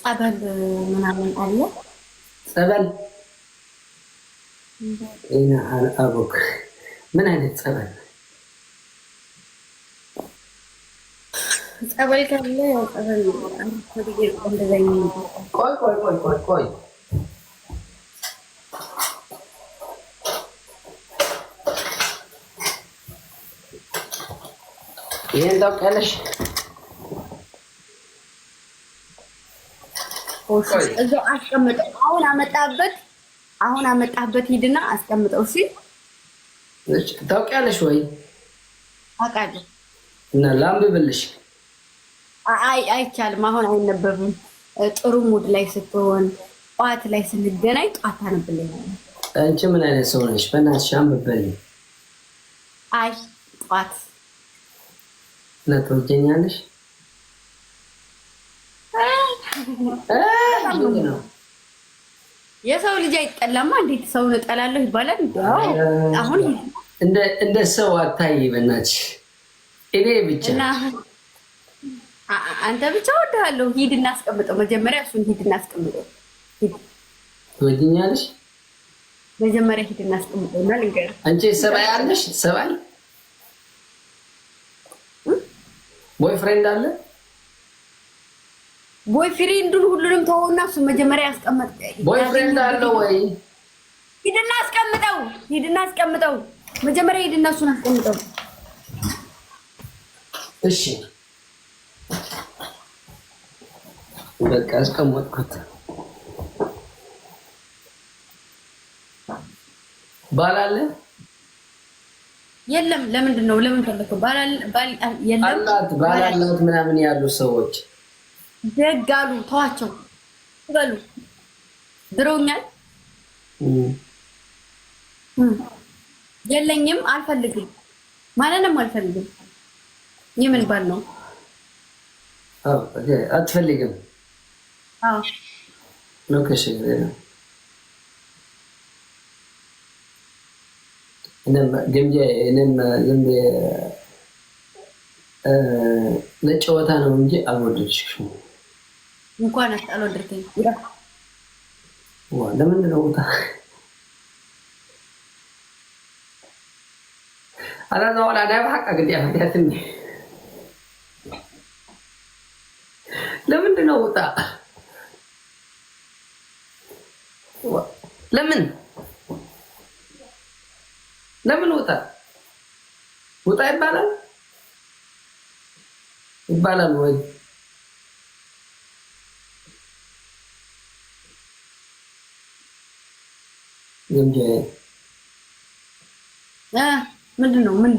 ጸበል ምናምን አለ። ጸበል ኢና አቡክ ምን አይነት ጸበል? ጸበል ካለ ጸበል እንደዛኝ። ቆይ ይሄን ታውቂያለሽ? እዛው አስቀምጠው። አሁን አመጣበት ሂድና አስቀምጠው። እሺ ታውቂያለሽ ወይ? አውቃለሁ። እና ላንብብልሽ? አይቻልም። አሁን አይነበብም። ጥሩ ሙድ ላይ ስትሆን ጠዋት ላይ ስንገናኝ ጠዋት ታነብልኛለህ። አንቺ ምን አይነት ሰው ነሽ? በእናትሽ አንብበልኝ። አይ ጠዋት እና ትወጂኛለሽ? የሰው ልጅ አይጠላማ። እንዴት ሰውን እጠላለሁ ይባላል? አሁን እንደ ሰው አታይ በእናትሽ። እኔ ብቻ አንተ ብቻ ወድሃለሁ። ሂድ እናስቀምጠው። መጀመሪያ እሱን ሂድ እናስቀምጠው። ትወጂኛለሽ? መጀመሪያ ሂድ እናስቀምጠው እና ልንገርህ። አንቺ ሰባይ አለሽ? ሰባይ ቦይፍሬንድ አለ? ቦይፍሬንዱን ሁሉንም ተወውና እሱ መጀመሪያ ያስቀምጥ። ቦይፍሬንድ አለ ወይ? ሂድና አስቀምጠው። መጀመሪያ ሂድና እሱን አስቀምጠው። እሺ በቃ አስቀመጥኩት። ባል አለ? የለም። ለምንድን ነው? ለምን ፈለከው? ባል የለም። ባል አላት ምናምን ያሉ ሰዎች ደግ አሉ። ተዋቸው በሉ። ድሮኛል። የለኝም። አልፈልግም። ማንንም አልፈልግም። የምን ባል ነው? አትፈልግም? አዎ ነው ከሽ ለጨዋታ ነው እንጂ አልወደድሽም። እንኳን አልወደድከኝ። ለምንድን ነው አላዛው ላይ ባቃ ግዴ አፈያትን ለምንድን ነው ውጣ? ለምን ውጣ ይባላል ወይ? ምንድን ነው? ምን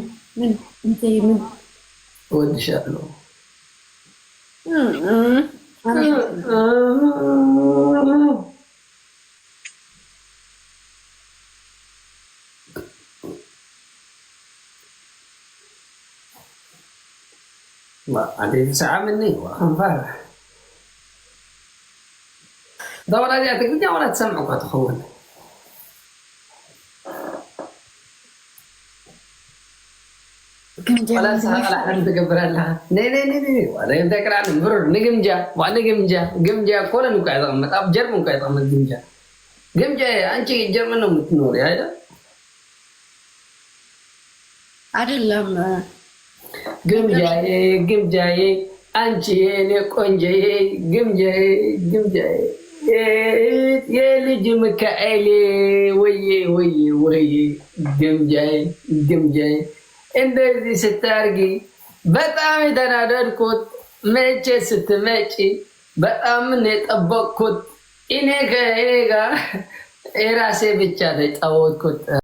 እወድሻለሁ። بعدين ساعة مني وخنفارة دورة دي تقدر ولا تسمعك وتخون ولا سهل على تقبل لها ني ولا يذكر عن برر نجمجا وأنا جمجا كل نقايض أمت أب جرم نقايض أمت جمجا أنتي جرم إنه متنوري هذا አይደለም። ግምጃዬ አንቺ የኔ ቆንጆዬ ግምጃዬ የልጅ ሚካኤል ወዬ ግምጃዬ እንደዚህ ስታርጊ በጣም የተናደድኩት መቼ ስትመጪ በጣም ምን የጠበቅኩት እኔ ጋር የራሴ ብቻ ተጫወትኩት።